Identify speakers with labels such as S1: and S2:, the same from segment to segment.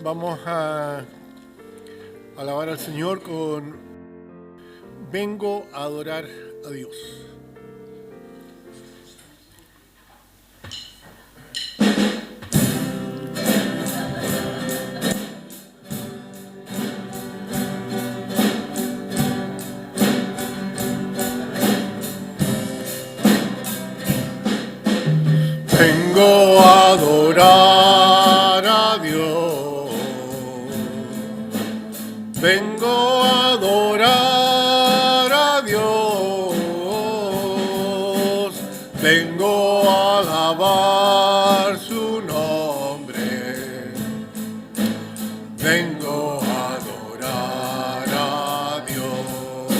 S1: Vamos a alabar al Señor con Vengo a adorar a Dios. Vengo a adorar a Dios. Vengo a adorar a Dios. Vengo a alabar su nombre. Vengo a adorar a Dios.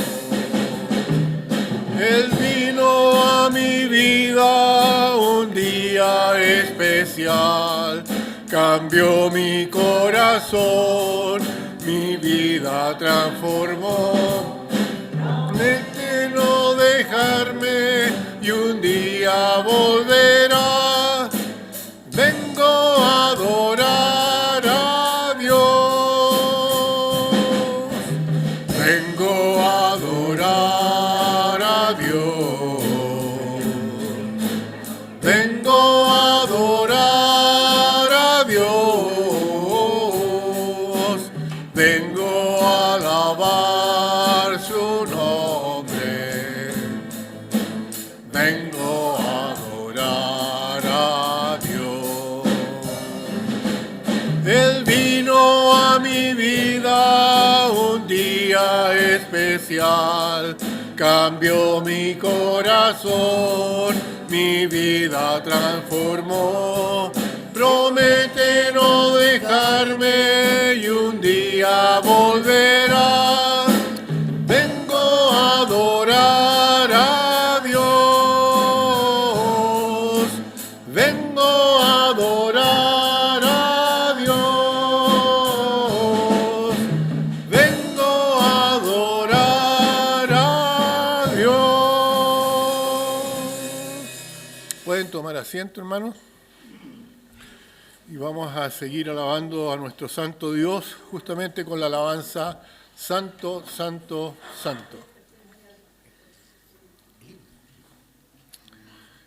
S1: Él vino a mi vida un día especial, cambió mi corazón, mi vida transformó. Promete no dejarme y un día volverá. Vengo a adorar a Dios. Vengo a adorar a Dios. Vengo a adorar a Dios. Vengo a alabar su nombre. Vengo a adorar a Dios. Él vino a mi vida un día especial, cambió mi corazón, mi vida transformó. Promete no dejarme y un día volverá. Vengo a adorar a Dios. Vengo a adorar a Dios. Vengo a adorar a Dios. Pueden tomar asiento, hermanos. Y vamos a seguir alabando a nuestro santo Dios, justamente con la alabanza Santo, Santo, Santo.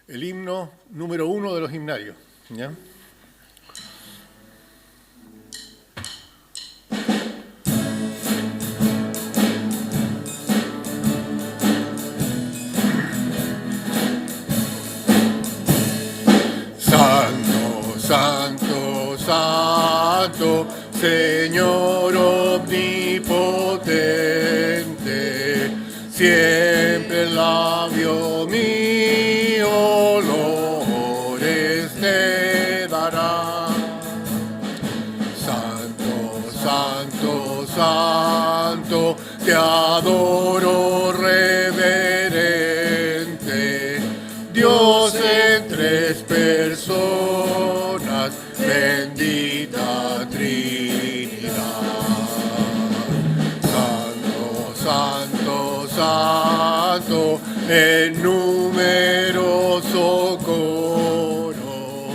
S1: El himno número 1 de los himnarios. ¿Ya? Santo, Santo, Señor omnipotente, siempre el labio mío loores te dará. Santo, Santo, Santo, te adoro reverente, Dios en tres personas, bendita Trinidad. Santo, Santo, Santo, en numeroso coro,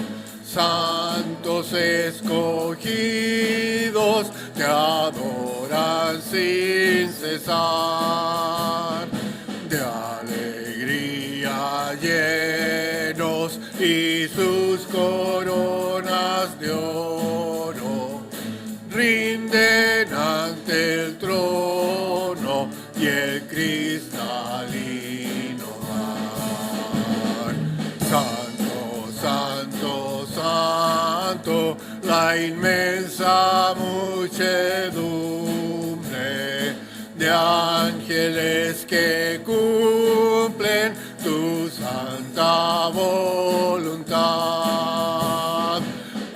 S1: santos escogidos te adoran sin cesar. De alegría llenos y sus coronas de oro rinden ante el trono y el cristalino mar. Santo, Santo, Santo, la inmensa muchedumbre de ángeles que cumplen tu santa voluntad.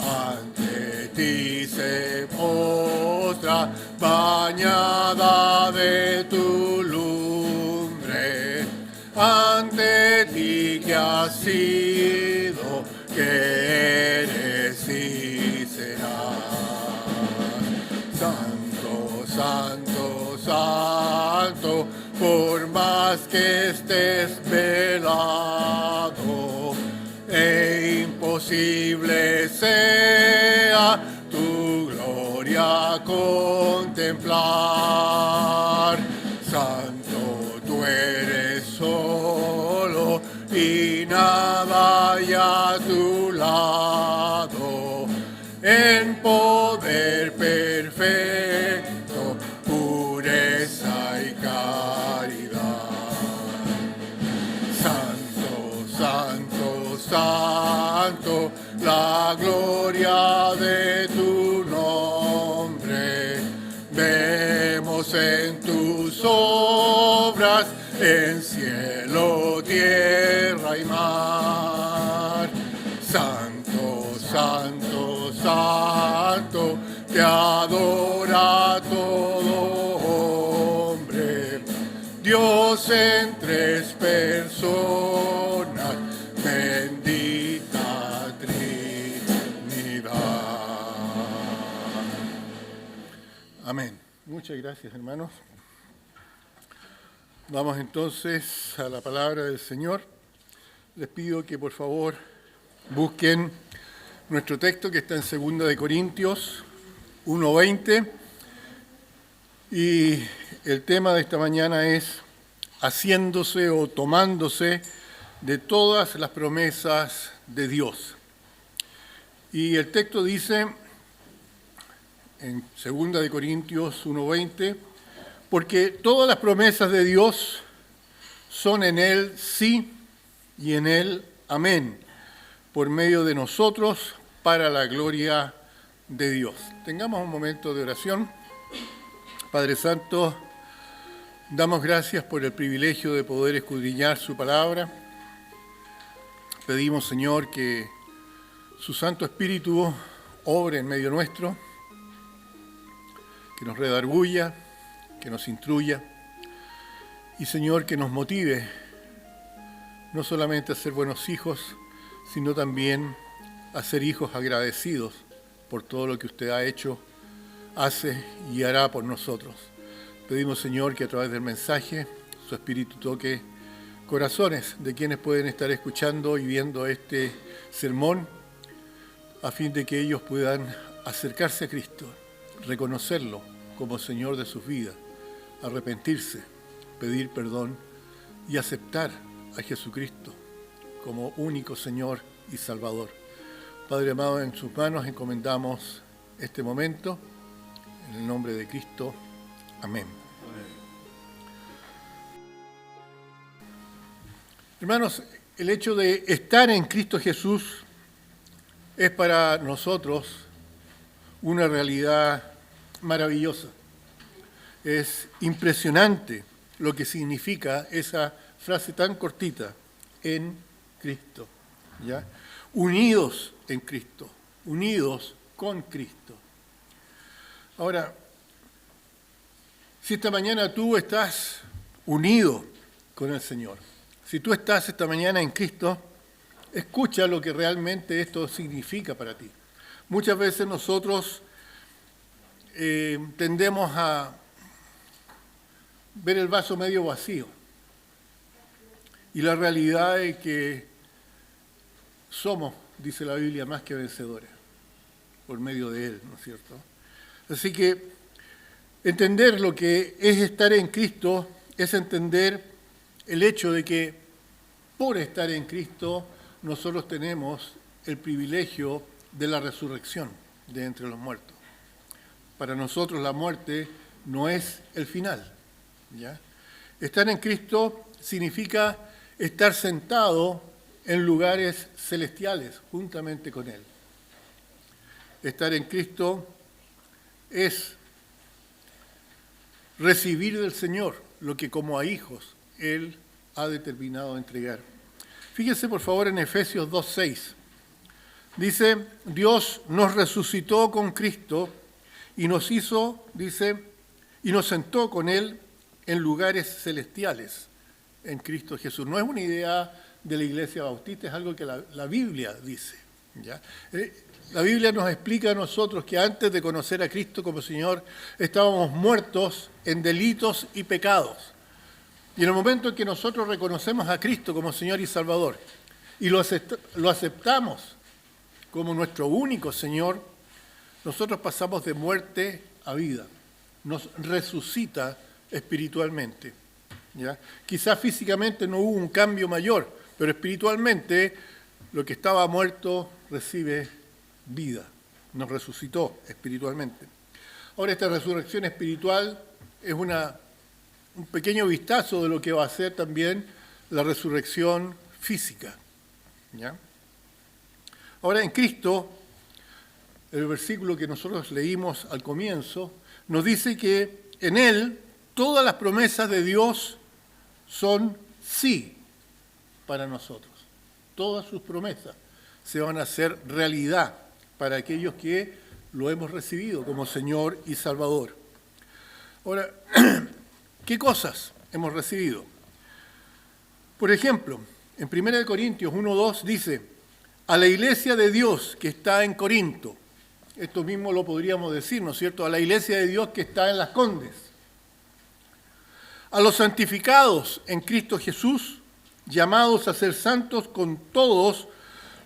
S1: Ante ti se postra, bañada de tu lumbre, ante ti que has sido, que eres y serás. Santo, Santo, Santo, por más que estés velado e imposible sea tu gloria a contemplar. Santo, tú eres solo y nada hay a tu lado. En poder perfecto, pureza y caridad. Santo, santo, santo, la gloria de tu nombre. Vemos en tus obras, en cielo, tierra y mar. Santo, santo, santo, te adora todo hombre. Dios en tres personas, bendita Trinidad. Amén. Muchas gracias, hermanos. Vamos entonces a la palabra del Señor. Les pido que por favor busquen nuestro texto que está en 2 Corintios 1:20 y el tema de esta mañana es haciéndose o tomándose de todas las promesas de Dios. Y el texto dice en 2 Corintios 1:20, porque todas las promesas de Dios son en Él sí y en Él amén, por medio de nosotros, para la gloria de Dios. Tengamos un momento de oración. Padre Santo, damos gracias por el privilegio de poder escudriñar su palabra. Pedimos, Señor, que su Santo Espíritu obre en medio nuestro, que nos redarguya, que nos instruya y, Señor, que nos motive no solamente a ser buenos hijos, sino también a ser hijos agradecidos por todo lo que usted ha hecho, hace y hará por nosotros. Pedimos, Señor, que a través del mensaje su Espíritu toque corazones de quienes pueden estar escuchando y viendo este sermón, a fin de que ellos puedan acercarse a Cristo, reconocerlo como Señor de sus vidas, arrepentirse, pedir perdón y aceptar a Jesucristo como único Señor y Salvador. Padre amado, en sus manos encomendamos este momento, en el nombre de Cristo. Amén. Hermanos, el hecho de estar en Cristo Jesús es para nosotros una realidad maravillosa. Es impresionante lo que significa esa frase tan cortita, en Cristo, ¿ya? Unidos en Cristo, unidos con Cristo. Ahora, si esta mañana tú estás unido con el Señor, si tú estás esta mañana en Cristo, escucha lo que realmente esto significa para ti. Muchas veces nosotros tendemos a ver el vaso medio vacío. Y la realidad es que somos, dice la Biblia, más que vencedores por medio de Él, ¿no es cierto? Así que entender lo que es estar en Cristo es entender el hecho de que por estar en Cristo nosotros tenemos el privilegio de la resurrección de entre los muertos. Para nosotros la muerte no es el final, ¿ya? Estar en Cristo significa estar sentado en lugares celestiales juntamente con Él. Estar en Cristo es recibir del Señor lo que como a hijos Él ha determinado entregar. Fíjense por favor en Efesios 2:6. Dice, Dios nos resucitó con Cristo y nos hizo, dice, y nos sentó con Él en lugares celestiales en Cristo Jesús. No es una idea de la Iglesia Bautista, es algo que la Biblia dice, ¿ya? La Biblia nos explica a nosotros que antes de conocer a Cristo como Señor, estábamos muertos en delitos y pecados. Y en el momento en que nosotros reconocemos a Cristo como Señor y Salvador y lo aceptamos como nuestro único Señor, nosotros pasamos de muerte a vida. Nos resucita espiritualmente. ¿Ya? Quizás físicamente no hubo un cambio mayor, pero espiritualmente lo que estaba muerto recibe vida. Nos resucitó espiritualmente. Ahora, esta resurrección espiritual es un pequeño vistazo de lo que va a ser también la resurrección física. ¿Ya? Ahora, en Cristo, el versículo que nosotros leímos al comienzo, nos dice que en Él todas las promesas de Dios son sí para nosotros. Todas sus promesas se van a hacer realidad para aquellos que lo hemos recibido como Señor y Salvador. Ahora, ¿qué cosas hemos recibido? Por ejemplo, en 1 Corintios 1:2 dice, a la iglesia de Dios que está en Corinto, esto mismo lo podríamos decir, ¿no es cierto?, a la iglesia de Dios que está en Las Condes, a los santificados en Cristo Jesús, llamados a ser santos con todos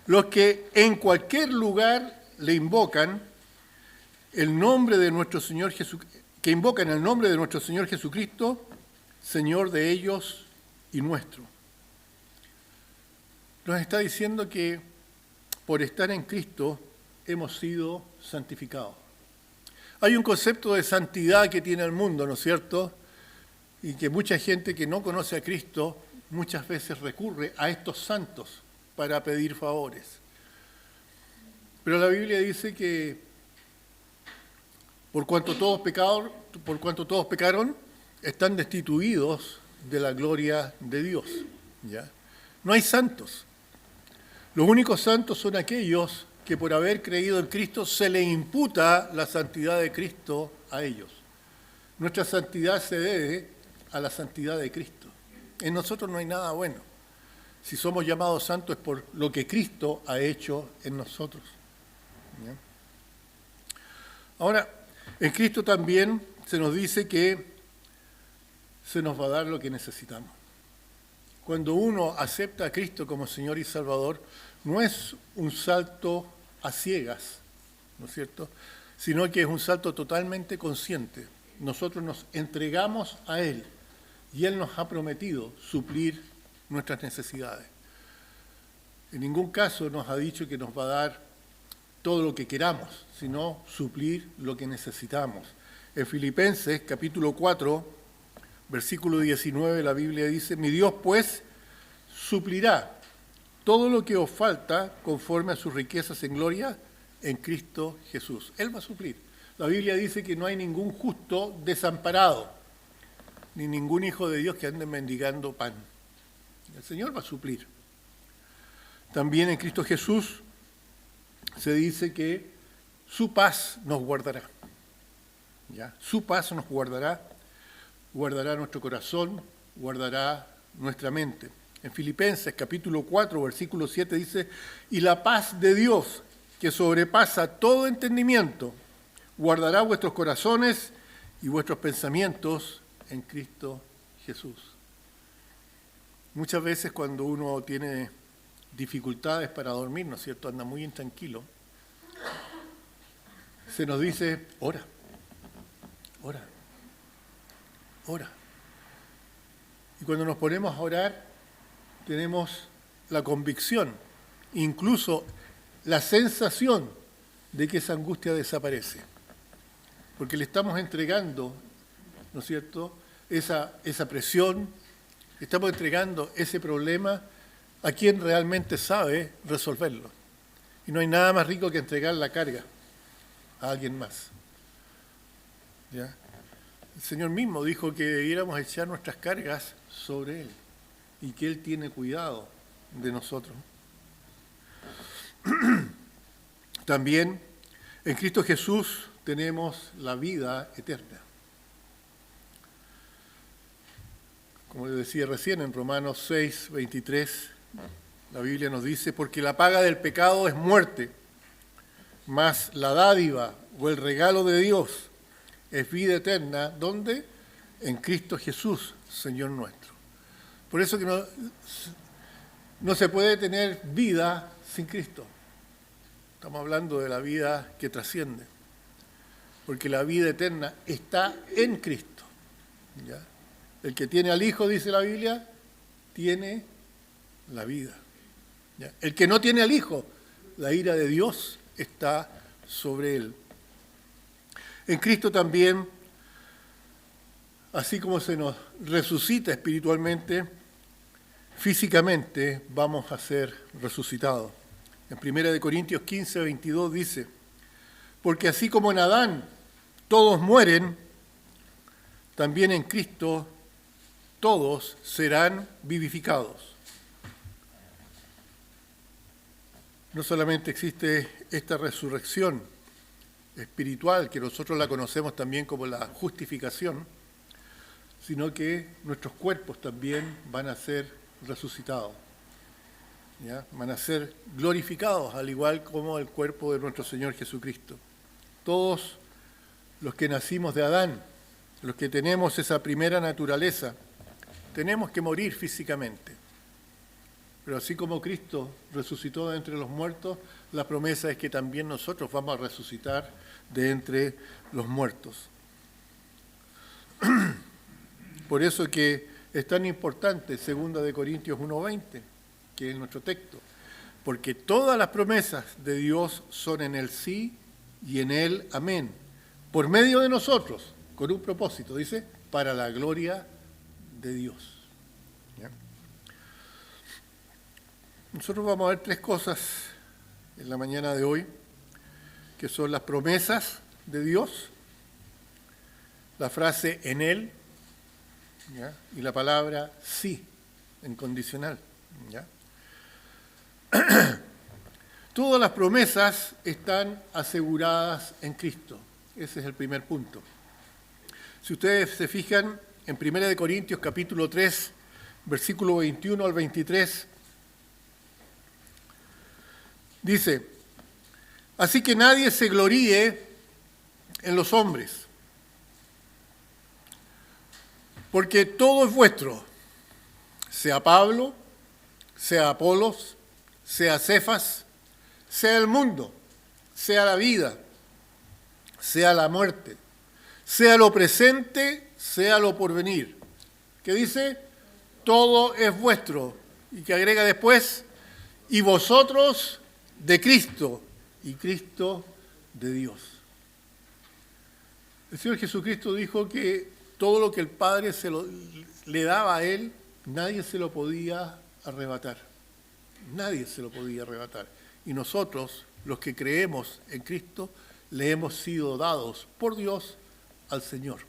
S1: los que en cualquier lugar le invocan el nombre de nuestro Señor Jesucristo, que invocan el nombre de nuestro Señor Jesucristo, Señor de ellos y nuestro. Nos está diciendo que por estar en Cristo hemos sido santificados. Hay un concepto de santidad que tiene el mundo, ¿no es cierto? Y que mucha gente que no conoce a Cristo muchas veces recurre a estos santos para pedir favores. Pero la Biblia dice que por cuanto todos pecaron, están destituidos de la gloria de Dios. ¿Ya? No hay santos. Los únicos santos son aquellos que por haber creído en Cristo se le imputa la santidad de Cristo a ellos. Nuestra santidad se debe a la santidad de Cristo. En nosotros no hay nada bueno. Si somos llamados santos es por lo que Cristo ha hecho en nosotros. ¿Ya? Ahora, en Cristo también se nos dice que se nos va a dar lo que necesitamos. Cuando uno acepta a Cristo como Señor y Salvador, no es un salto a ciegas, ¿no es cierto?, sino que es un salto totalmente consciente. Nosotros nos entregamos a Él y Él nos ha prometido suplir nuestras necesidades. En ningún caso nos ha dicho que nos va a dar todo lo que queramos, sino suplir lo que necesitamos. En Filipenses, capítulo 4, versículo 19, la Biblia dice, mi Dios, pues, suplirá todo lo que os falta conforme a sus riquezas en gloria en Cristo Jesús. Él va a suplir. La Biblia dice que no hay ningún justo desamparado, ni ningún hijo de Dios que ande mendigando pan. El Señor va a suplir. También en Cristo Jesús se dice que su paz nos guardará. ¿Ya? Su paz nos guardará nuestro corazón, guardará nuestra mente. En Filipenses capítulo 4, versículo 7 dice, y la paz de Dios, que sobrepasa todo entendimiento, guardará vuestros corazones y vuestros pensamientos en Cristo Jesús. Muchas veces cuando uno tiene dificultades para dormir, ¿no es cierto?, anda muy intranquilo, se nos dice, ora, ora, ora. Y cuando nos ponemos a orar, tenemos la convicción, incluso la sensación de que esa angustia desaparece. Porque le estamos entregando, ¿no es cierto?, esa presión, estamos entregando ese problema a quien realmente sabe resolverlo. Y no hay nada más rico que entregar la carga a alguien más. ¿Ya? El Señor mismo dijo que debiéramos echar nuestras cargas sobre Él y que Él tiene cuidado de nosotros. También en Cristo Jesús tenemos la vida eterna. Como les decía recién, en Romanos 6, 23, la Biblia nos dice, porque la paga del pecado es muerte, mas la dádiva o el regalo de Dios es vida eterna, ¿dónde? En Cristo Jesús, Señor nuestro. Por eso que no se puede tener vida sin Cristo. Estamos hablando de la vida que trasciende. porque la vida eterna está en Cristo. ¿Ya? El que tiene al Hijo, dice la Biblia, tiene la vida. ¿Ya? El que no tiene al Hijo, la ira de Dios está sobre él. En Cristo también, así como se nos resucita espiritualmente, físicamente vamos a ser resucitados. En 1 Corintios 15, 22 dice, porque así como en Adán todos mueren, también en Cristo todos serán vivificados. No solamente existe esta resurrección espiritual, que nosotros la conocemos también como la justificación, sino que nuestros cuerpos también van a ser resucitados. ¿Ya? Van a ser glorificados, al igual como el cuerpo de nuestro Señor Jesucristo. Todos los que nacimos de Adán, los que tenemos esa primera naturaleza, tenemos que morir físicamente. Pero así como Cristo resucitó de entre los muertos, la promesa es que también nosotros vamos a resucitar de entre los muertos. Por eso que es tan importante 2 Corintios 1:20, que es nuestro texto, porque todas las promesas de Dios son en el sí y en el amén, por medio de nosotros, con un propósito, dice, para la gloria de Dios. ¿Ya? Nosotros vamos a ver tres cosas en la mañana de hoy, que son las promesas de Dios, la frase en Él, ¿ya? Y la palabra sí, en condicional. ¿Ya? Todas las promesas están aseguradas en Cristo. Ese es el primer punto. Si ustedes se fijan en 1 Corintios capítulo 3, versículo 21 al 23, dice, así que nadie se gloríe en los hombres, porque todo es vuestro, sea Pablo, sea Apolos, sea Cefas, sea el mundo, sea la vida, sea la muerte, sea lo presente, sea lo porvenir. ¿Qué dice? Todo es vuestro. Y que agrega después, y vosotros de Cristo, y Cristo de Dios. El Señor Jesucristo dijo que todo lo que el Padre le daba a Él, nadie se lo podía arrebatar. Nadie se lo podía arrebatar. Y nosotros, los que creemos en Cristo, le hemos sido dados por Dios al Señor.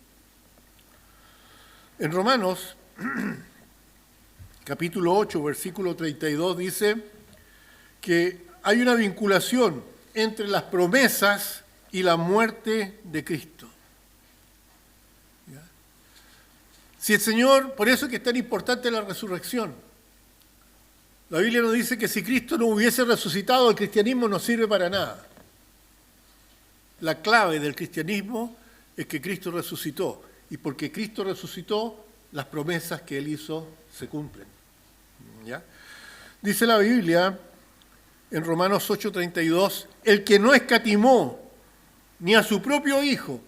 S1: En Romanos, capítulo 8, versículo 32, dice que hay una vinculación entre las promesas y la muerte de Cristo. ¿Ya? Si el Señor, por eso es que es tan importante la resurrección. La Biblia nos dice que si Cristo no hubiese resucitado, el cristianismo no sirve para nada. La clave del cristianismo es que Cristo resucitó. Y porque Cristo resucitó, las promesas que Él hizo se cumplen. ¿Ya? Dice la Biblia en Romanos 8:32, el que no escatimó ni a su propio Hijo,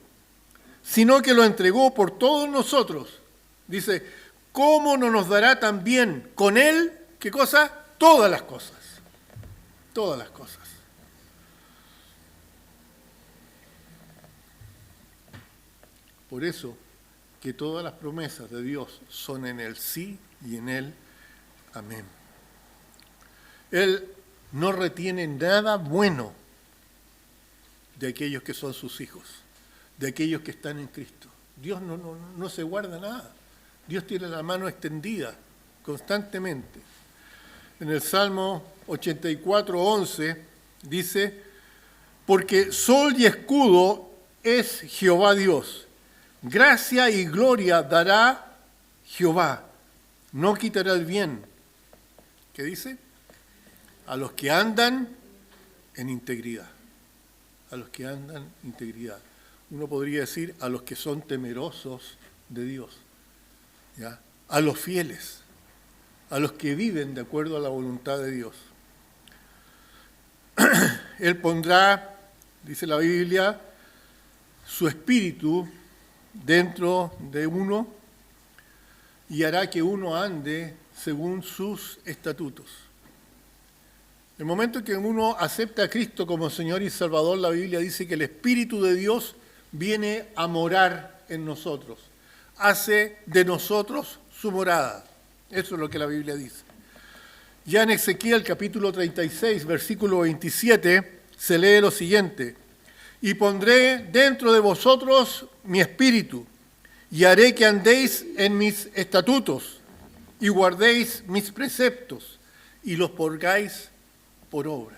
S1: sino que lo entregó por todos nosotros. Dice, ¿cómo no nos dará también con Él, qué cosa? Todas las cosas. Todas las cosas. Por eso que todas las promesas de Dios son en el sí y en el amén. Él no retiene nada bueno de aquellos que son sus hijos, de aquellos que están en Cristo. Dios no se guarda nada. Dios tiene la mano extendida constantemente. En el Salmo 84:11 dice, porque sol y escudo es Jehová Dios. Gracia y gloria dará Jehová. No quitará el bien. ¿Qué dice? A los que andan en integridad. A los que andan en integridad. Uno podría decir a los que son temerosos de Dios. ¿Ya? A los fieles. A los que viven de acuerdo a la voluntad de Dios. Él pondrá, dice la Biblia, su espíritu dentro de uno y hará que uno ande según sus estatutos. El momento en que uno acepta a Cristo como Señor y Salvador, la Biblia dice que el Espíritu de Dios viene a morar en nosotros, hace de nosotros su morada. Eso es lo que la Biblia dice. Ya en Ezequiel capítulo 36, versículo 27, se lee lo siguiente: y pondré dentro de vosotros mi espíritu, y haré que andéis en mis estatutos, y guardéis mis preceptos, y los pongáis por obra.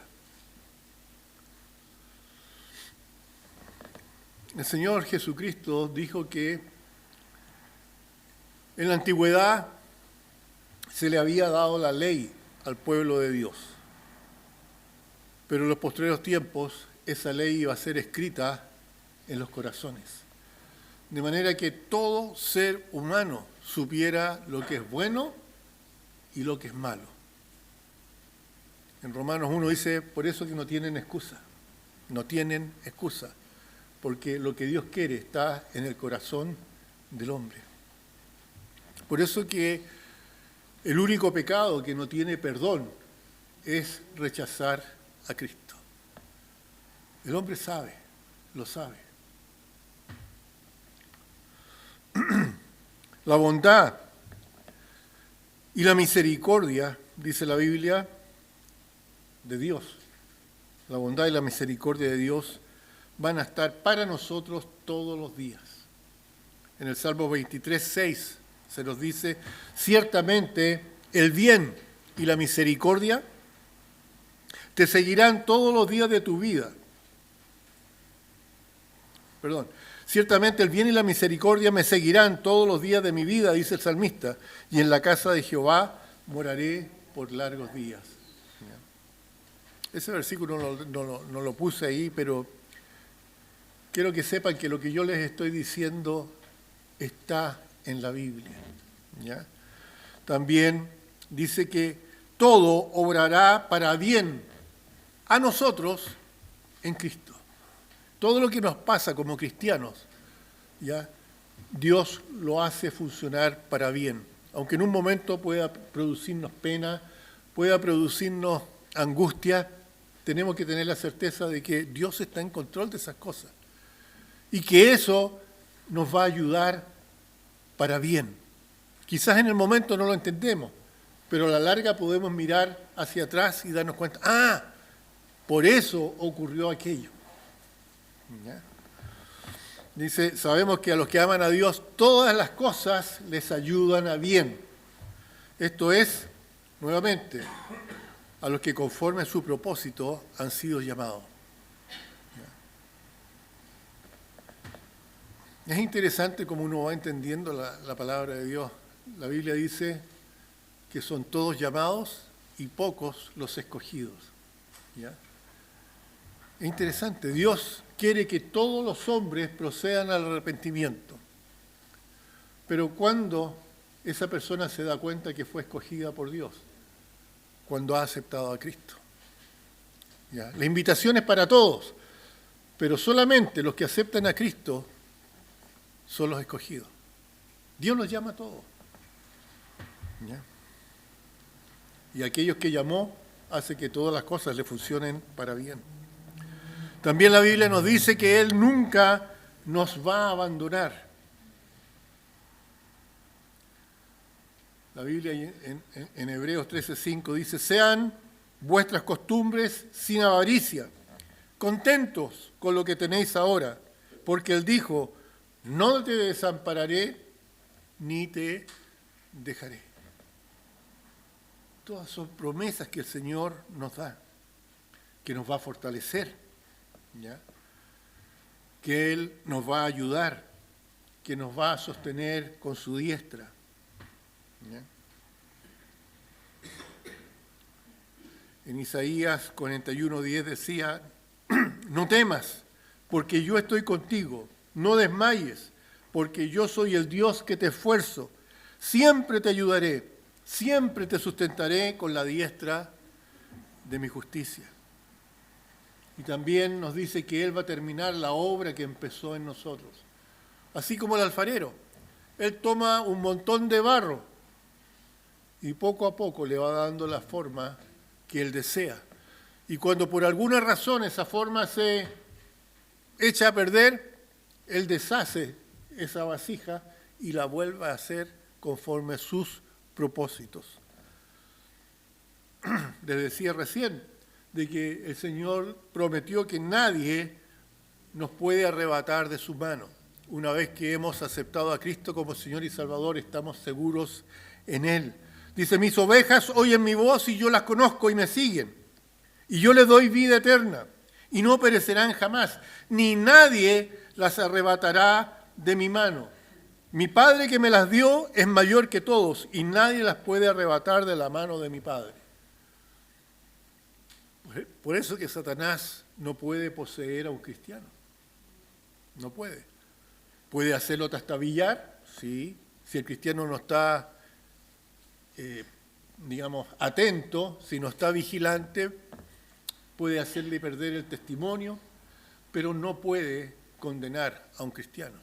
S1: El Señor Jesucristo dijo que en la antigüedad se le había dado la ley al pueblo de Dios, pero en los postreros tiempos esa ley iba a ser escrita en los corazones, de manera que todo ser humano supiera lo que es bueno y lo que es malo. En Romanos 1 dice, por eso que no tienen excusa, porque lo que Dios quiere está en el corazón del hombre. Por eso que el único pecado que no tiene perdón es rechazar a Cristo. El hombre sabe, lo sabe. La bondad y la misericordia, dice la Biblia, de Dios, la bondad y la misericordia de Dios van a estar para nosotros todos los días. En el Salmo 23, 6 se nos dice, ciertamente el bien y la misericordia te seguirán todos los días de tu vida. Ciertamente el bien y la misericordia me seguirán todos los días de mi vida, dice el salmista, y en la casa de Jehová moraré por largos días. Ese versículo no lo puse ahí, pero quiero que sepan que lo que yo les estoy diciendo está en la Biblia. ¿Ya? También dice que todo obrará para bien a nosotros en Cristo. Todo lo que nos pasa como cristianos, ¿ya? Dios lo hace funcionar para bien. Aunque en un momento pueda producirnos pena, pueda producirnos angustia, tenemos que tener la certeza de que Dios está en control de esas cosas. Y que eso nos va a ayudar para bien. Quizás en el momento no lo entendemos, pero a la larga podemos mirar hacia atrás y darnos cuenta, por eso ocurrió aquello. ¿Ya? Dice, sabemos que a los que aman a Dios todas las cosas les ayudan a bien. Esto es, nuevamente, a los que conforme a su propósito han sido llamados. ¿Ya? Es interesante cómo uno va entendiendo la palabra de Dios. La Biblia dice que son todos llamados y pocos los escogidos. ¿Ya? Es interesante, Dios quiere que todos los hombres procedan al arrepentimiento. Pero ¿cuándo esa persona se da cuenta que fue escogida por Dios? Cuando ha aceptado a Cristo. ¿Ya? La invitación es para todos, pero solamente los que aceptan a Cristo son los escogidos. Dios los llama a todos. ¿Ya? Y aquellos que llamó hace que todas las cosas le funcionen para bien. También la Biblia nos dice que Él nunca nos va a abandonar. La Biblia en Hebreos 13:5 dice, sean vuestras costumbres sin avaricia, contentos con lo que tenéis ahora, porque Él dijo, no te desampararé ni te dejaré. Todas son promesas que el Señor nos da, que nos va a fortalecer. ¿Ya? Que Él nos va a ayudar, que nos va a sostener con su diestra. ¿Ya? En Isaías 41:10 decía, no temas, porque yo estoy contigo, no desmayes, porque yo soy el Dios que te esfuerzo, siempre te ayudaré, siempre te sustentaré con la diestra de mi justicia. Y también nos dice que Él va a terminar la obra que empezó en nosotros. Así como el alfarero. Él toma un montón de barro y poco a poco le va dando la forma que Él desea. Y cuando por alguna razón esa forma se echa a perder, Él deshace esa vasija y la vuelve a hacer conforme a sus propósitos. Les decía recién de que el Señor prometió que nadie nos puede arrebatar de su mano. Una vez que hemos aceptado a Cristo como Señor y Salvador, estamos seguros en Él. Dice, mis ovejas oyen mi voz y yo las conozco y me siguen. Y yo les doy vida eterna y no perecerán jamás, ni nadie las arrebatará de mi mano. Mi Padre que me las dio es mayor que todos y nadie las puede arrebatar de la mano de mi Padre. Por eso que Satanás no puede poseer a un cristiano. No puede. ¿Puede hacerlo trastabillar? Sí. Si el cristiano no está, atento, si no está vigilante, puede hacerle perder el testimonio, pero no puede condenar a un cristiano.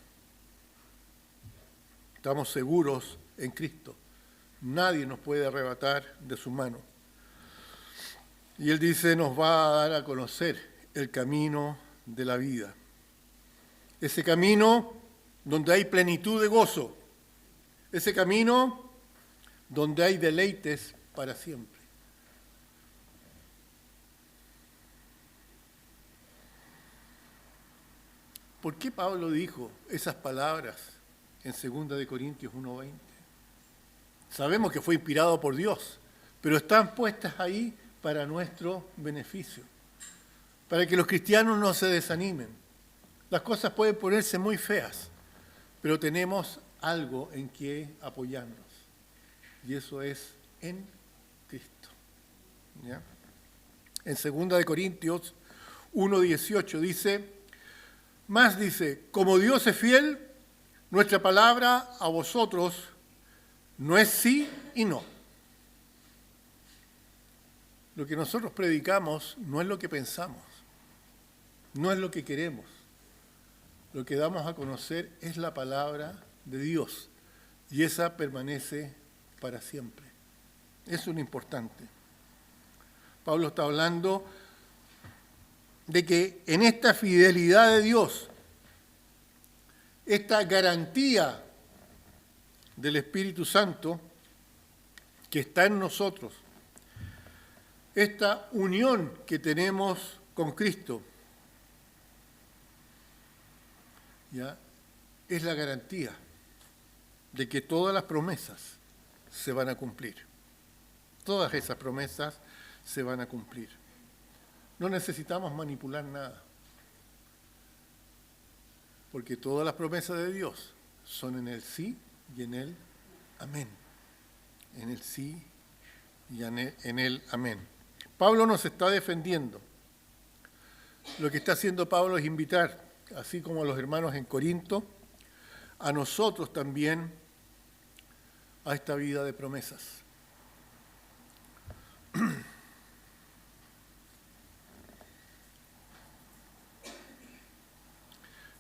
S1: Estamos seguros en Cristo. Nadie nos puede arrebatar de su mano. Y Él dice, nos va a dar a conocer el camino de la vida. Ese camino donde hay plenitud de gozo. Ese camino donde hay deleites para siempre. ¿Por qué Pablo dijo esas palabras en 2 Corintios 1:20? Sabemos que fue inspirado por Dios, pero están puestas ahí para nuestro beneficio, para que los cristianos no se desanimen. Las cosas pueden ponerse muy feas, pero tenemos algo en que apoyarnos, y eso es en Cristo. ¿Ya? En 2 Corintios 1:18 dice, más dice, como Dios es fiel, nuestra palabra a vosotros no es sí y no. Lo que nosotros predicamos no es lo que pensamos, no es lo que queremos. Lo que damos a conocer es la palabra de Dios y esa permanece para siempre. Eso es lo importante. Pablo está hablando de que en esta fidelidad de Dios, esta garantía del Espíritu Santo que está en nosotros, esta unión que tenemos con Cristo, ¿ya? Es la garantía de que todas las promesas se van a cumplir. Todas esas promesas se van a cumplir. No necesitamos manipular nada, porque todas las promesas de Dios son en el sí y en el amén. En el sí y en el amén. Pablo nos está defendiendo. Lo que está haciendo Pablo es invitar, así como a los hermanos en Corinto, a nosotros también a esta vida de promesas.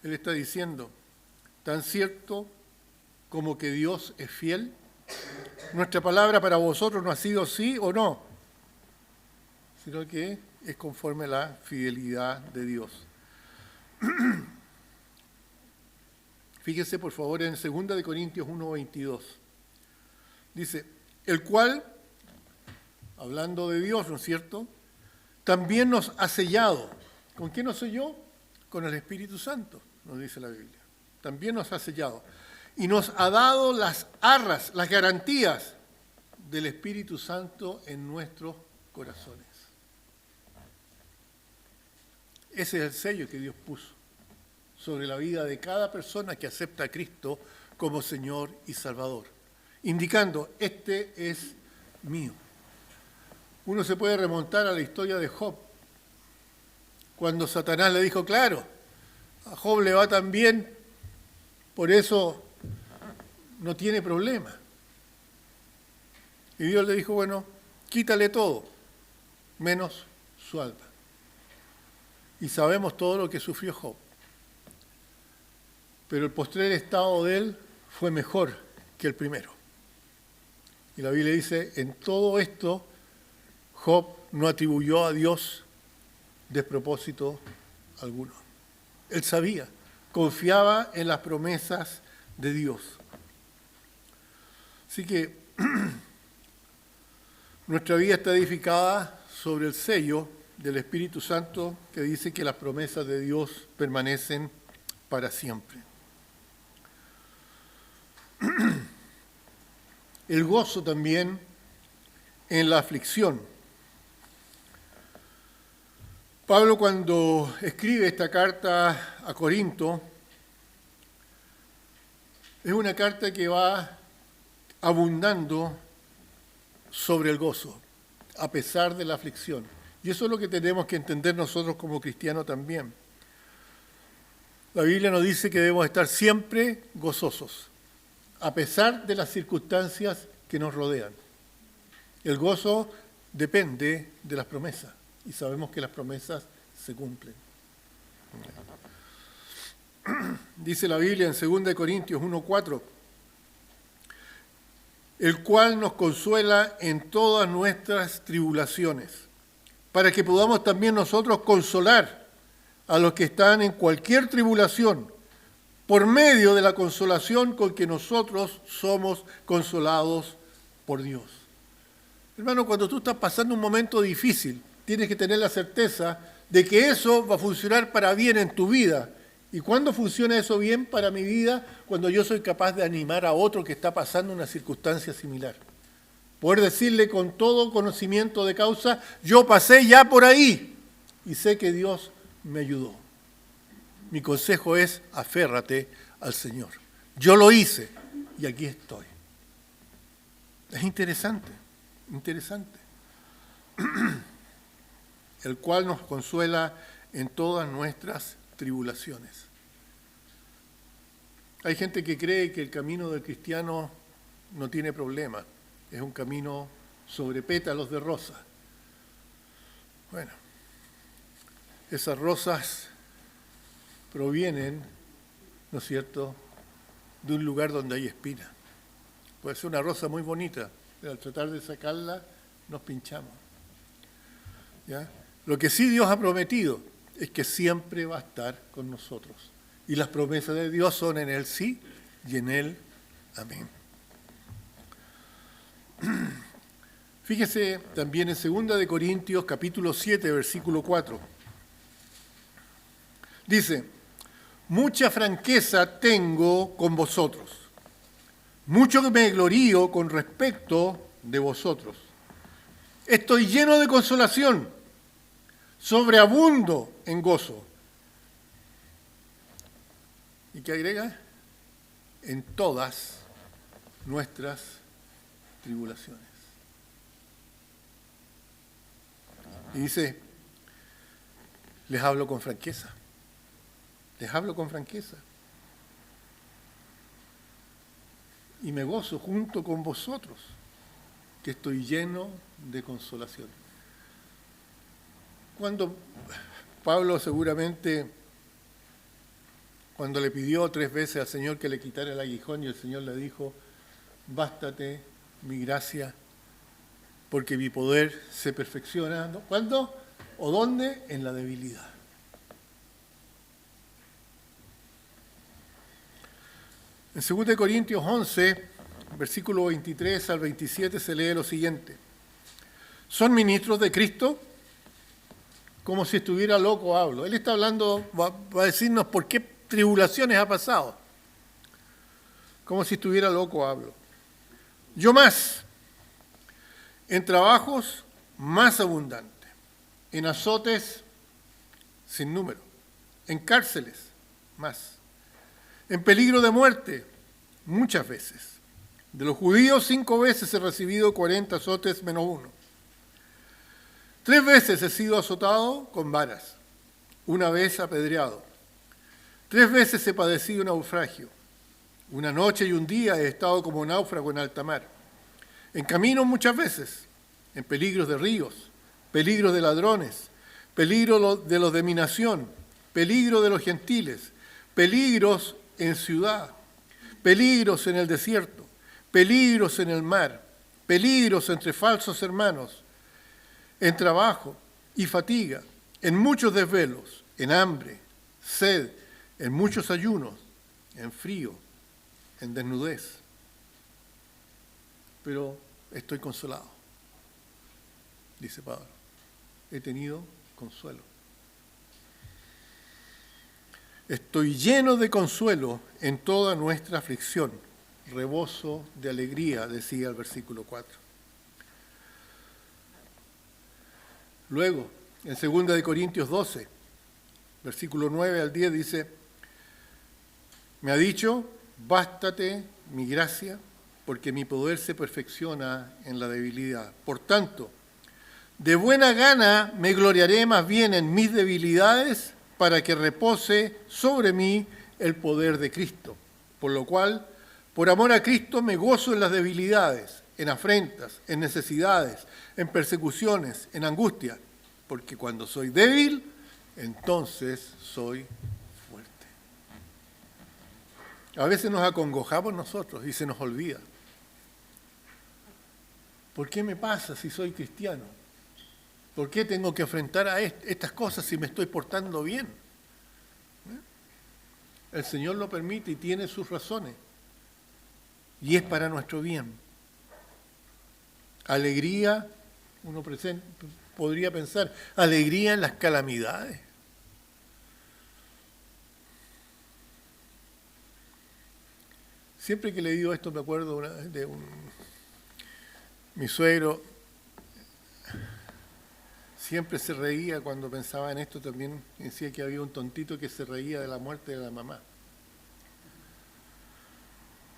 S1: Él está diciendo, tan cierto como que Dios es fiel, nuestra palabra para vosotros no ha sido sí o no, sino que es conforme a la fidelidad de Dios. Fíjense por favor en 2 Corintios 1:22. Dice, el cual, hablando de Dios, ¿no es cierto?, también nos ha sellado. ¿Con qué nos selló? Con el Espíritu Santo, nos dice la Biblia. También nos ha sellado. Y nos ha dado las arras, las garantías del Espíritu Santo en nuestros corazones. Ese es el sello que Dios puso sobre la vida de cada persona que acepta a Cristo como Señor y Salvador, indicando, este es mío. Uno se puede remontar a la historia de Job, cuando Satanás le dijo, claro, a Job le va tan bien, por eso no tiene problema. Y Dios le dijo, bueno, quítale todo, menos su alma. y sabemos todo lo que sufrió Job. Pero el postrer estado de él fue mejor que el primero. Y la Biblia dice, en todo esto, Job no atribuyó a Dios despropósito alguno. Él sabía, confiaba en las promesas de Dios. Así que nuestra vida está edificada sobre el sello del Espíritu Santo que dice que las promesas de Dios permanecen para siempre. El gozo también en la aflicción. Pablo, cuando escribe esta carta a Corinto, es una carta que va abundando sobre el gozo, a pesar de la aflicción. Y eso es lo que tenemos que entender nosotros como cristianos también. La Biblia nos dice que debemos estar siempre gozosos, a pesar de las circunstancias que nos rodean. El gozo depende de las promesas, y sabemos que las promesas se cumplen. Dice la Biblia en 2 Corintios 1:4, el cual nos consuela en todas nuestras tribulaciones, para que podamos también nosotros consolar a los que están en cualquier tribulación, por medio de la consolación con que nosotros somos consolados por Dios. Hermano, cuando tú estás pasando un momento difícil, tienes que tener la certeza de que eso va a funcionar para bien en tu vida. ¿Y cuándo funciona eso bien para mi vida? Cuando yo soy capaz de animar a otro que está pasando una circunstancia similar. Poder decirle con todo conocimiento de causa, yo pasé ya por ahí y sé que Dios me ayudó. Mi consejo es, aférrate al Señor. Yo lo hice y aquí estoy. Es interesante, interesante. El cual nos consuela en todas nuestras tribulaciones. Hay gente que cree que el camino del cristiano no tiene problema, es un camino sobre pétalos de rosa. Bueno, esas rosas provienen, ¿no es cierto?, de un lugar donde hay espinas. Puede ser una rosa muy bonita, pero al tratar de sacarla nos pinchamos. ¿Ya? Lo que sí Dios ha prometido es que siempre va a estar con nosotros. Y las promesas de Dios son en Él sí y en Él amén. Fíjese también en 2 Corintios capítulo 7, versículo 4. Dice, mucha franqueza tengo con vosotros, mucho que me glorío con respecto de vosotros. Estoy lleno de consolación, sobreabundo en gozo. ¿Y qué agrega? En todas nuestras tribulaciones. Y dice, les hablo con franqueza. Les hablo con franqueza. Y me gozo junto con vosotros, que estoy lleno de consolación. Cuando Pablo seguramente, cuando le pidió 3 veces al Señor que le quitara el aguijón y el Señor le dijo, bástate mi gracia, porque mi poder se perfecciona. ¿Cuándo? ¿O dónde? En la debilidad. En 2 Corintios 11, versículo 23 al 27 se lee lo siguiente. ¿Son ministros de Cristo? Como si estuviera loco hablo. Él está hablando, va a decirnos por qué tribulaciones ha pasado. Como si estuviera loco hablo. Yo más, en trabajos más abundantes, en azotes sin número, en cárceles más, en peligro de muerte muchas veces. De los judíos 5 veces he recibido 40 azotes menos 1. 3 veces he sido azotado con varas, 1 vez apedreado. 3 veces he padecido naufragio. 1 noche y 1 día he estado como náufrago en alta mar. En camino muchas veces, en peligros de ríos, peligros de ladrones, peligro de los de mi nación, peligro de los gentiles, peligros en ciudad, peligros en el desierto, peligros en el mar, peligros entre falsos hermanos, en trabajo y fatiga, en muchos desvelos, en hambre, sed, en muchos ayunos, en frío, en desnudez. Pero estoy consolado, dice Pablo. He tenido consuelo. Estoy lleno de consuelo en toda nuestra aflicción, rebozo de alegría, decía el versículo 4. Luego, en 2 Corintios 12, versículo 9 al 10 dice, me ha dicho, bástate mi gracia, porque mi poder se perfecciona en la debilidad. Por tanto, de buena gana me gloriaré más bien en mis debilidades, para que repose sobre mí el poder de Cristo. Por lo cual, por amor a Cristo me gozo en las debilidades, en afrentas, en necesidades, en persecuciones, en angustia, porque cuando soy débil, entonces soy fuerte. A veces nos acongojamos nosotros y se nos olvida. ¿Por qué me pasa si soy cristiano? ¿Por qué tengo que enfrentar a estas cosas si me estoy portando bien? El Señor lo permite y tiene sus razones. Y es para nuestro bien. Alegría, uno podría pensar, alegría en las calamidades. Siempre que he leído esto me acuerdo mi suegro siempre se reía cuando pensaba en esto, también decía que había un tontito que se reía de la muerte de la mamá.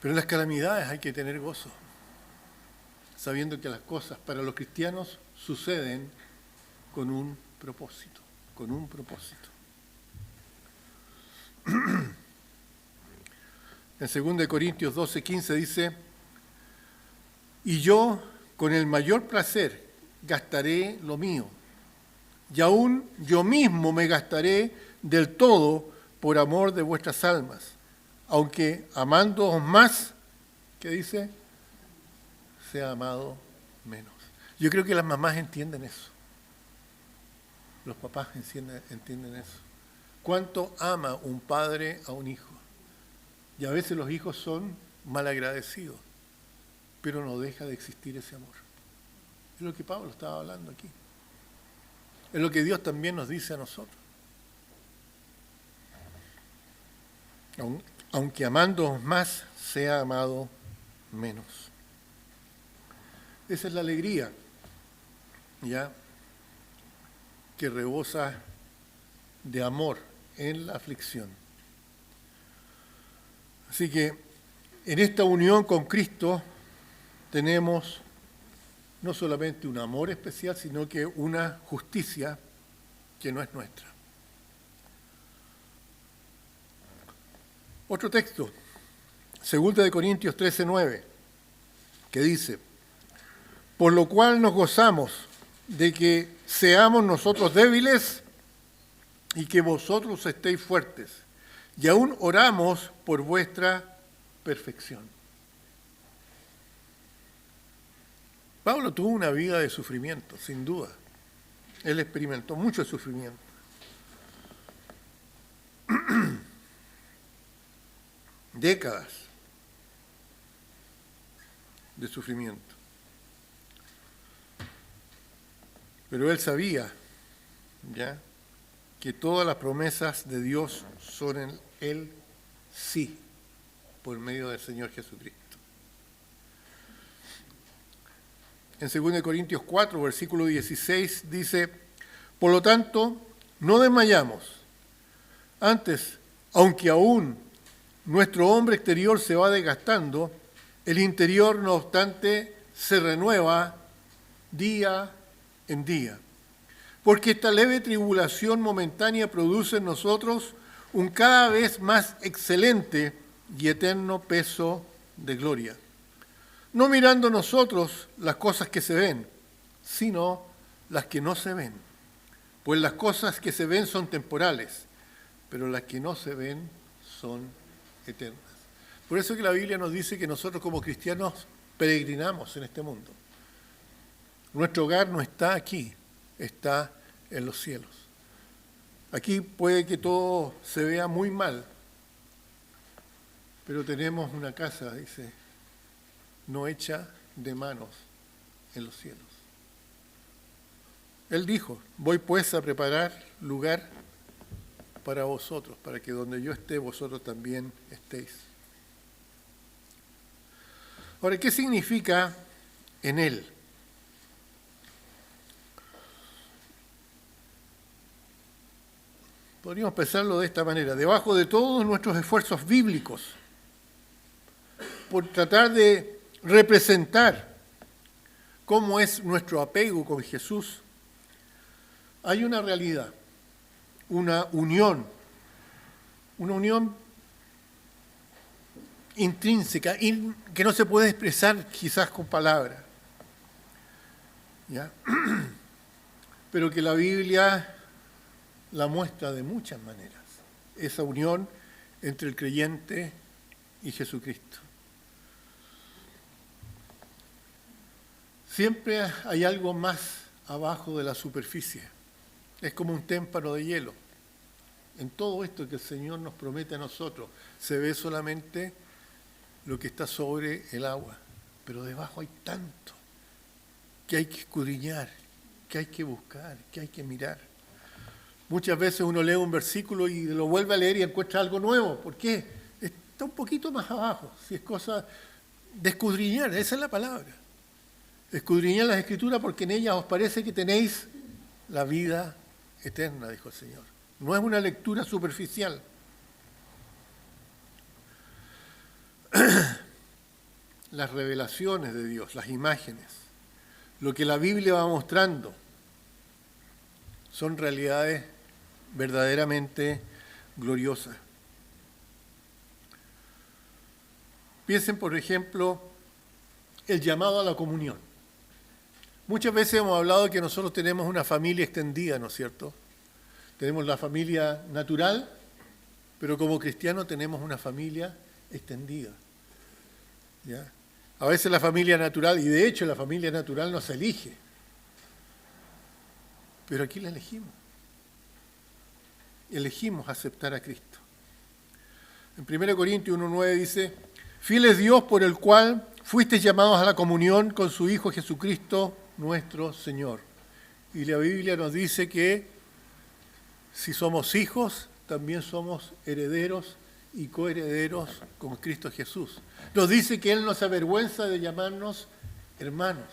S1: Pero en las calamidades hay que tener gozo, sabiendo que las cosas para los cristianos suceden con un propósito, con un propósito. En 2 Corintios 12:15 dice, y yo con el mayor placer gastaré lo mío, y aún yo mismo me gastaré del todo por amor de vuestras almas, aunque amándoos más, ¿qué dice? Sea amado menos. Yo creo que las mamás entienden eso. Los papás entienden eso. ¿Cuánto ama un padre a un hijo? Y a veces los hijos son malagradecidos, pero no deja de existir ese amor. Es lo que Pablo estaba hablando aquí. Es lo que Dios también nos dice a nosotros. Aunque amándoos más, sea amado menos. Esa es la alegría, ¿ya? Que rebosa de amor en la aflicción. Así que en esta unión con Cristo tenemos no solamente un amor especial, sino que una justicia que no es nuestra. Otro texto, 2 Corintios 13:9, que dice, por lo cual nos gozamos de que seamos nosotros débiles y que vosotros estéis fuertes, y aún oramos por vuestra perfección. Pablo tuvo una vida de sufrimiento, sin duda. Él experimentó mucho sufrimiento. Décadas de sufrimiento. Pero él sabía, ¿ya?, que todas las promesas de Dios son en él sí, por medio del Señor Jesucristo. En 2 Corintios 4, versículo 16, dice, por lo tanto, no desmayamos. Antes, aunque aún nuestro hombre exterior se va desgastando, el interior, no obstante, se renueva día en día. Porque esta leve tribulación momentánea produce en nosotros un cada vez más excelente y eterno peso de gloria. No mirando nosotros las cosas que se ven, sino las que no se ven. Pues las cosas que se ven son temporales, pero las que no se ven son eternas. Por eso que la Biblia nos dice que nosotros como cristianos peregrinamos en este mundo. Nuestro hogar no está aquí, está en los cielos. Aquí puede que todo se vea muy mal, pero tenemos una casa, dice, no hecha de manos en los cielos. Él dijo, voy pues a preparar lugar para vosotros, para que donde yo esté, vosotros también estéis. Ahora, ¿qué significa en Él? Podríamos pensarlo de esta manera, debajo de todos nuestros esfuerzos bíblicos, por tratar de representar cómo es nuestro apego con Jesús, hay una realidad, una unión intrínseca, que no se puede expresar quizás con palabras, ¿ya? Pero que la Biblia la muestra de muchas maneras, esa unión entre el creyente y Jesucristo. Siempre hay algo más abajo de la superficie, es como un témpano de hielo. En todo esto que el Señor nos promete a nosotros, se ve solamente lo que está sobre el agua, pero debajo hay tanto que hay que escudriñar, que hay que buscar, que hay que mirar. Muchas veces uno lee un versículo y lo vuelve a leer y encuentra algo nuevo. ¿Por qué? Está un poquito más abajo. Si es cosa de escudriñar, esa es la palabra. Escudriñar las Escrituras porque en ellas os parece que tenéis la vida eterna, dijo el Señor. No es una lectura superficial. Las revelaciones de Dios, las imágenes, lo que la Biblia va mostrando, son realidades verdaderamente gloriosas. Piensen, por ejemplo, el llamado a la comunión. Muchas veces hemos hablado de que nosotros tenemos una familia extendida, ¿no es cierto? Tenemos la familia natural, pero como cristianos tenemos una familia extendida, ¿ya? A veces la familia natural, y de hecho la familia natural nos elige, pero aquí la elegimos. Elegimos aceptar a Cristo. En 1 Corintios 1:9 dice, fiel es Dios por el cual fuisteis llamados a la comunión con su Hijo Jesucristo, nuestro Señor. Y la Biblia nos dice que si somos hijos, también somos herederos y coherederos con Cristo Jesús. Nos dice que Él no se avergüenza de llamarnos hermanos.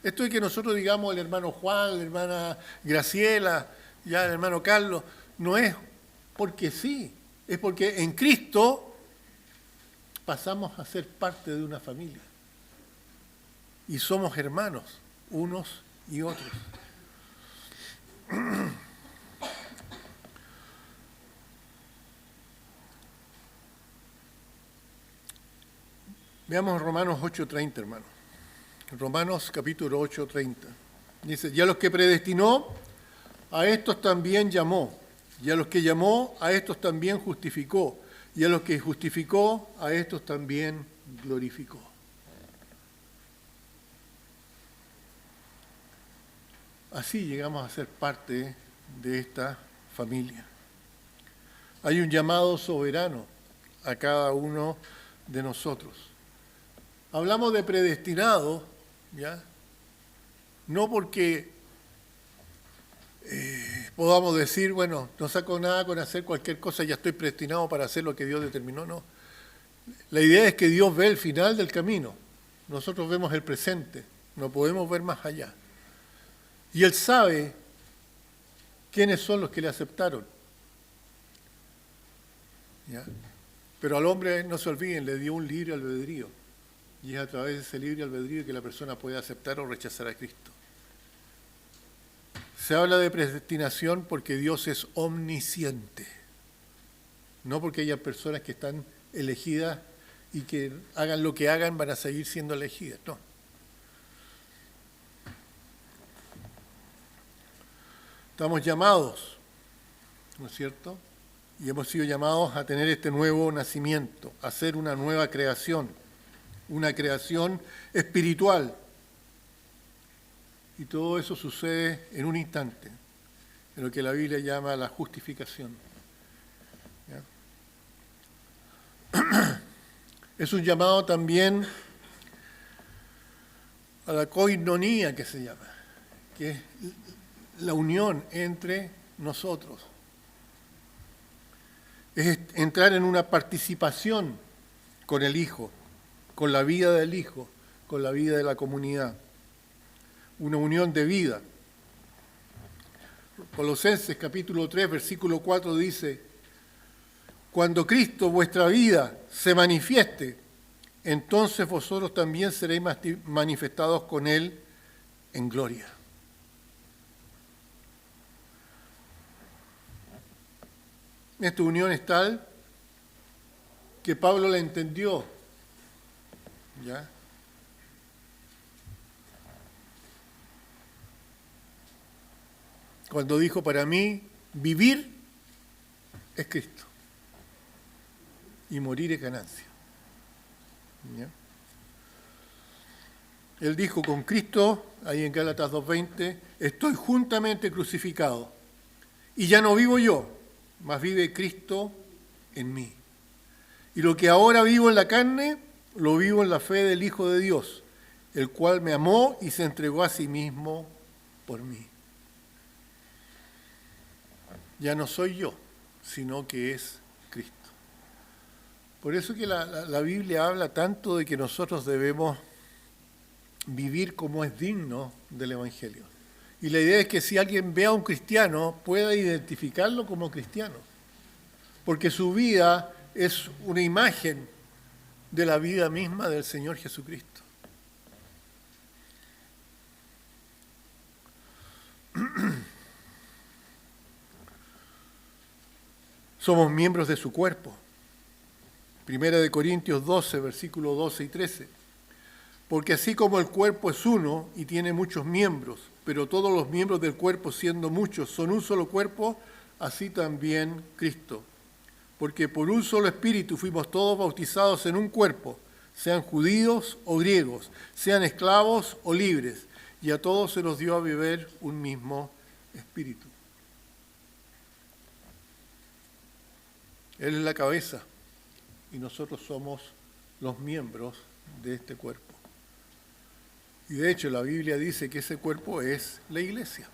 S1: Esto de que nosotros digamos el hermano Juan, la hermana Graciela, ya el hermano Carlos, no es porque sí, es porque en Cristo pasamos a ser parte de una familia. Y somos hermanos, unos y otros. Veamos Romanos 8:30, hermano. Romanos capítulo 8:30. Dice, y a los que predestinó, a estos también llamó. Y a los que llamó, a estos también justificó. Y a los que justificó, a estos también glorificó. Así llegamos a ser parte de esta familia. Hay un llamado soberano a cada uno de nosotros. Hablamos de predestinado, ¿ya? No porque podamos decir, bueno, no saco nada con hacer cualquier cosa, ya estoy predestinado para hacer lo que Dios determinó, no. La idea es que Dios ve el final del camino, nosotros vemos el presente, no podemos ver más allá. Y Él sabe quiénes son los que le aceptaron. ¿Ya? Pero al hombre, no se olviden, le dio un libre albedrío. Y es a través de ese libre albedrío que la persona puede aceptar o rechazar a Cristo. Se habla de predestinación porque Dios es omnisciente. No porque haya personas que están elegidas y que hagan lo que hagan van a seguir siendo elegidas. No. Estamos llamados, ¿no es cierto? Y hemos sido llamados a tener este nuevo nacimiento, a ser una nueva creación, una creación espiritual. Y todo eso sucede en un instante, en lo que la Biblia llama la justificación. ¿Ya? Es un llamado también a la koinonía, que se llama, que es la unión entre nosotros. Es entrar en una participación con el Hijo, con la vida del Hijo, con la vida de la comunidad. Una unión de vida. Colosenses capítulo 3, versículo 4 dice: cuando Cristo, vuestra vida, se manifieste, entonces vosotros también seréis manifestados con Él en gloria. Esta unión es tal que Pablo la entendió, ¿ya? Cuando dijo: para mí, vivir es Cristo y morir es ganancia. ¿Ya? Él dijo: con Cristo, ahí en Gálatas 2:20, estoy juntamente crucificado, y ya no vivo yo, mas vive Cristo en mí. Y lo que ahora vivo en la carne, lo vivo en la fe del Hijo de Dios, el cual me amó y se entregó a sí mismo por mí. Ya no soy yo, sino que es Cristo. Por eso que la Biblia habla tanto de que nosotros debemos vivir como es digno del Evangelio. Y la idea es que si alguien ve a un cristiano, pueda identificarlo como cristiano. Porque su vida es una imagen de la vida misma del Señor Jesucristo. Somos miembros de su cuerpo. Primera de Corintios 12, versículos 12 y 13. Porque así como el cuerpo es uno y tiene muchos miembros, pero todos los miembros del cuerpo, siendo muchos, son un solo cuerpo, así también Cristo. Porque por un solo espíritu fuimos todos bautizados en un cuerpo, sean judíos o griegos, sean esclavos o libres, y a todos se nos dio a beber un mismo espíritu. Él es la cabeza y nosotros somos los miembros de este cuerpo. Y de hecho la Biblia dice que ese cuerpo es la iglesia,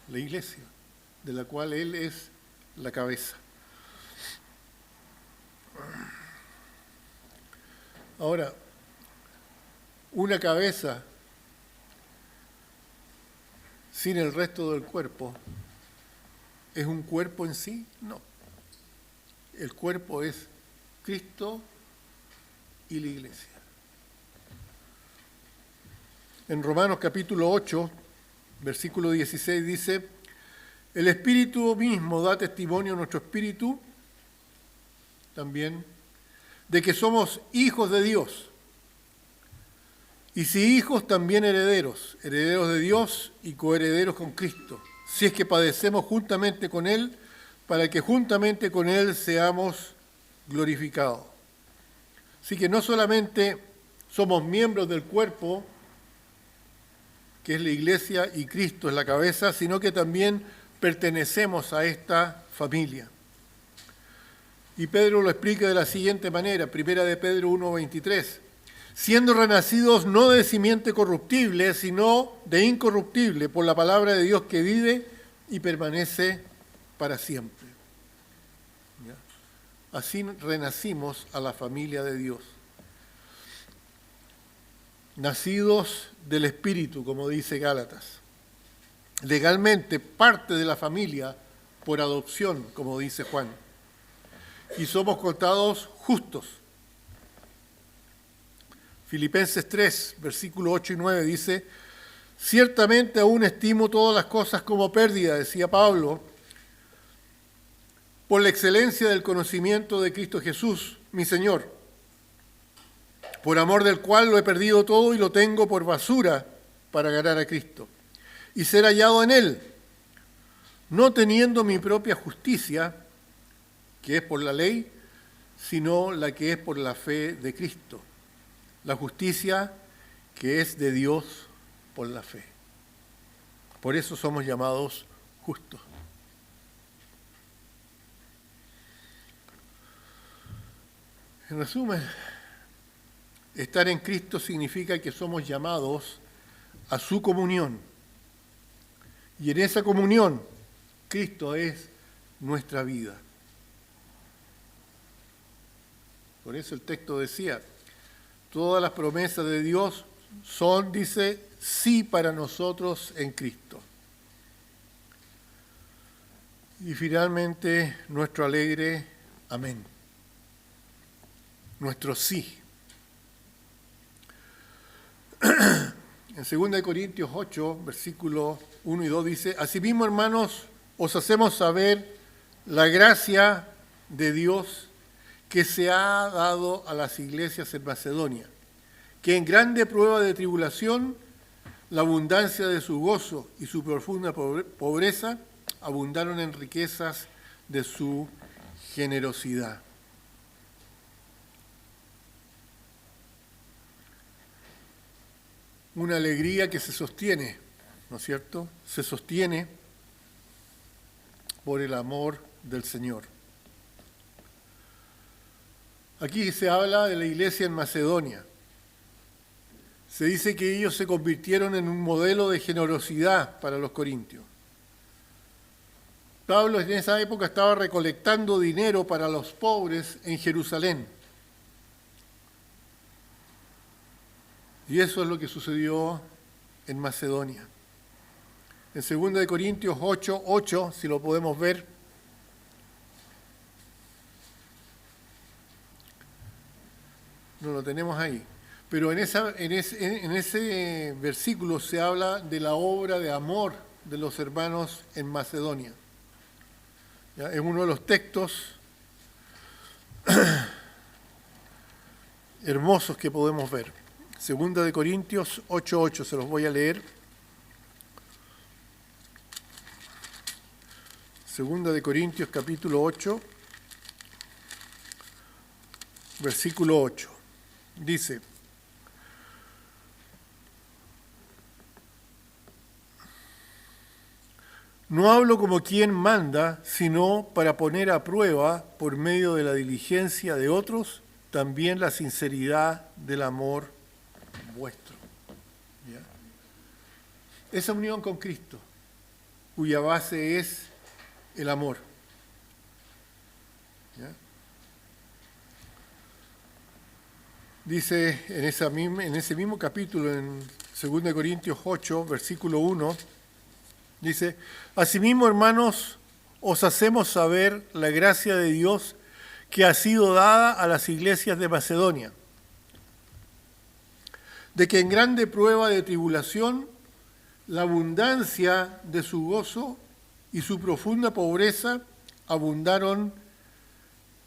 S1: de la cual Él es la cabeza. Ahora, una cabeza sin el resto del cuerpo, ¿es un cuerpo en sí? No. El cuerpo es Cristo y la iglesia. En Romanos capítulo 8, versículo 16 dice: el Espíritu mismo da testimonio a nuestro espíritu también de que somos hijos de Dios. Y si hijos, también herederos, herederos de Dios y coherederos con Cristo, si es que padecemos juntamente con Él, para que juntamente con Él seamos glorificados. Así que no solamente somos miembros del cuerpo, que es la iglesia y Cristo es la cabeza, sino que también pertenecemos a esta familia. Y Pedro lo explica de la siguiente manera, primera de Pedro 1:23, siendo renacidos no de simiente corruptible, sino de incorruptible, por la palabra de Dios que vive y permanece para siempre. ¿Ya? Así renacimos a la familia de Dios. Nacidos del Espíritu, como dice Gálatas. Legalmente parte de la familia por adopción, como dice Juan. Y somos contados justos. Filipenses 3, versículos 8 y 9 dice: ciertamente aún estimo todas las cosas como pérdida, decía Pablo, por la excelencia del conocimiento de Cristo Jesús, mi Señor, por amor del cual lo he perdido todo y lo tengo por basura para ganar a Cristo, y ser hallado en Él, no teniendo mi propia justicia, que es por la ley, sino la que es por la fe de Cristo, la justicia que es de Dios por la fe. Por eso somos llamados justos. En resumen, estar en Cristo significa que somos llamados a su comunión. Y en esa comunión, Cristo es nuestra vida. Por eso el texto decía, todas las promesas de Dios son, dice, sí para nosotros en Cristo. Y finalmente, nuestro alegre amén. Nuestro sí. En 2 Corintios 8, versículos 1 y 2 dice, asimismo, hermanos, os hacemos saber la gracia de Dios que se ha dado a las iglesias en Macedonia, que en grande prueba de tribulación, la abundancia de su gozo y su profunda pobreza abundaron en riquezas de su generosidad. Una alegría que se sostiene, ¿no es cierto? Se sostiene por el amor del Señor. Aquí se habla de la iglesia en Macedonia. Se dice que ellos se convirtieron en un modelo de generosidad para los corintios. Pablo en esa época estaba recolectando dinero para los pobres en Jerusalén. Y eso es lo que sucedió en Macedonia. En 2 Corintios 8:8, si lo podemos ver, no lo tenemos ahí, pero en ese versículo se habla de la obra de amor de los hermanos en Macedonia. ¿Ya? Es uno de los textos hermosos que podemos ver. 2 Corintios 8:8, se los voy a leer. 2 Corintios capítulo 8, versículo 8. Dice, no hablo como quien manda, sino para poner a prueba, por medio de la diligencia de otros, también la sinceridad del amor vuestro. ¿Ya? Esa unión con Cristo, cuya base es el amor. ¿Ya? Dice en ese mismo capítulo, en 2 Corintios 8, versículo 1, dice, asimismo, hermanos, os hacemos saber la gracia de Dios que ha sido dada a las iglesias de Macedonia, de que en grande prueba de tribulación, la abundancia de su gozo y su profunda pobreza abundaron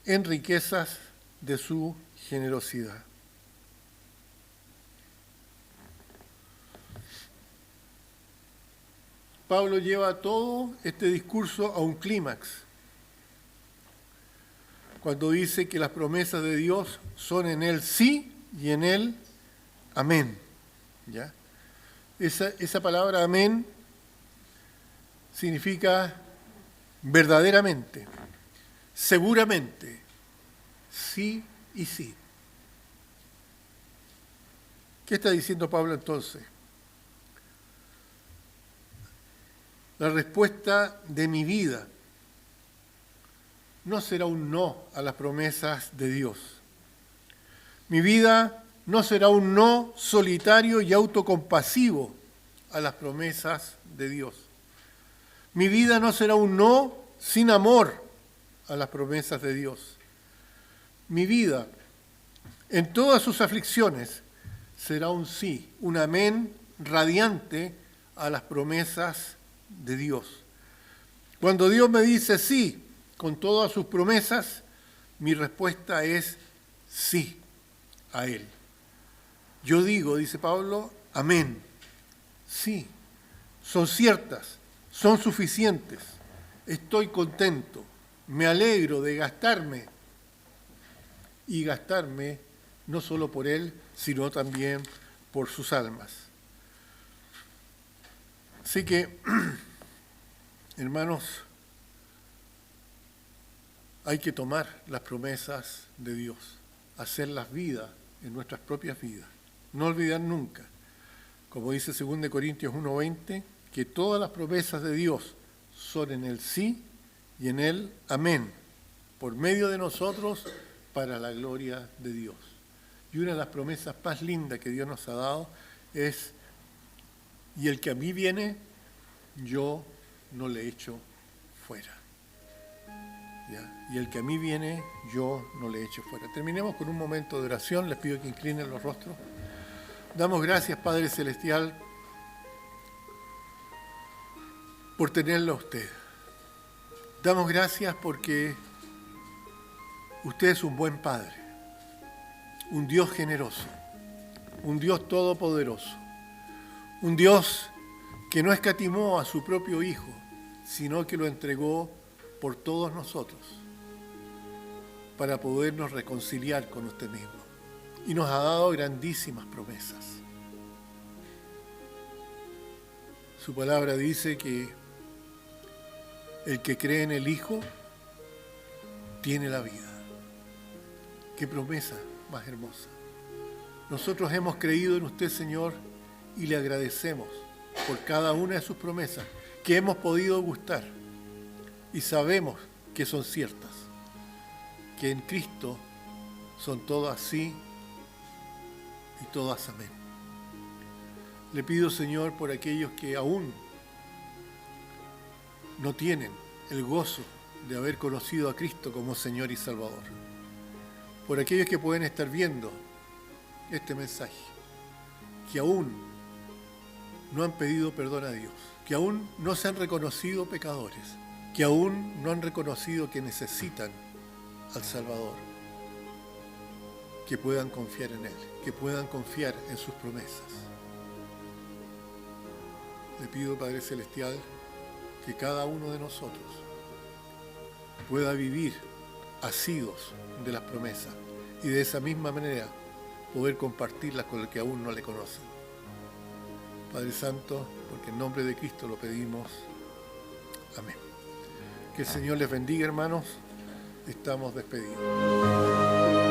S1: en riquezas de su generosidad. Pablo lleva todo este discurso a un clímax, cuando dice que las promesas de Dios son en Él sí y en Él amén. ¿Ya? Esa palabra amén significa verdaderamente, seguramente, sí y sí. ¿Qué está diciendo Pablo entonces? La respuesta de mi vida no será un no a las promesas de Dios. Mi vida no será un no solitario y autocompasivo a las promesas de Dios. Mi vida no será un no sin amor a las promesas de Dios. Mi vida, en todas sus aflicciones, será un sí, un amén radiante a las promesas de Dios. Cuando Dios me dice sí con todas sus promesas, mi respuesta es sí a Él. Yo digo, dice Pablo, amén. Sí, son ciertas, son suficientes. estoy contento, me alegro de gastarme, y gastarme no solo por Él, sino también por sus almas. Así que, hermanos, hay que tomar las promesas de Dios, hacerlas vida en nuestras propias vidas. No olvidar nunca, como dice 2 Corintios 1:20, que todas las promesas de Dios son en el sí y en el amén, por medio de nosotros, para la gloria de Dios. Y una de las promesas más lindas que Dios nos ha dado es: y el que a mí viene, yo no le echo fuera. ¿Ya? Y el que a mí viene, yo no le echo fuera. Terminemos con un momento de oración. Les pido que inclinen los rostros. Damos gracias, Padre Celestial, por tenerlo a usted. Damos gracias porque usted es un buen Padre, un Dios generoso, un Dios todopoderoso, un Dios que no escatimó a su propio Hijo, sino que lo entregó por todos nosotros para podernos reconciliar con usted mismo. Y nos ha dado grandísimas promesas. Su palabra dice que el que cree en el Hijo tiene la vida. ¡Qué promesa más hermosa! Nosotros hemos creído en usted, Señor, y le agradecemos por cada una de sus promesas que hemos podido gustar. Y sabemos que son ciertas, que en Cristo son todas sí y todas amén. Le pido, Señor, por aquellos que aún no tienen el gozo de haber conocido a Cristo como Señor y Salvador. Por aquellos que pueden estar viendo este mensaje, que aún no han pedido perdón a Dios, que aún no se han reconocido pecadores, que aún no han reconocido que necesitan al Salvador, que puedan confiar en Él, que puedan confiar en sus promesas. Le pido, Padre Celestial, que cada uno de nosotros pueda vivir asidos de las promesas y de esa misma manera poder compartirlas con el que aún no le conocen. Padre Santo, porque en nombre de Cristo lo pedimos. Amén. Que el Señor les bendiga, hermanos. Estamos despedidos.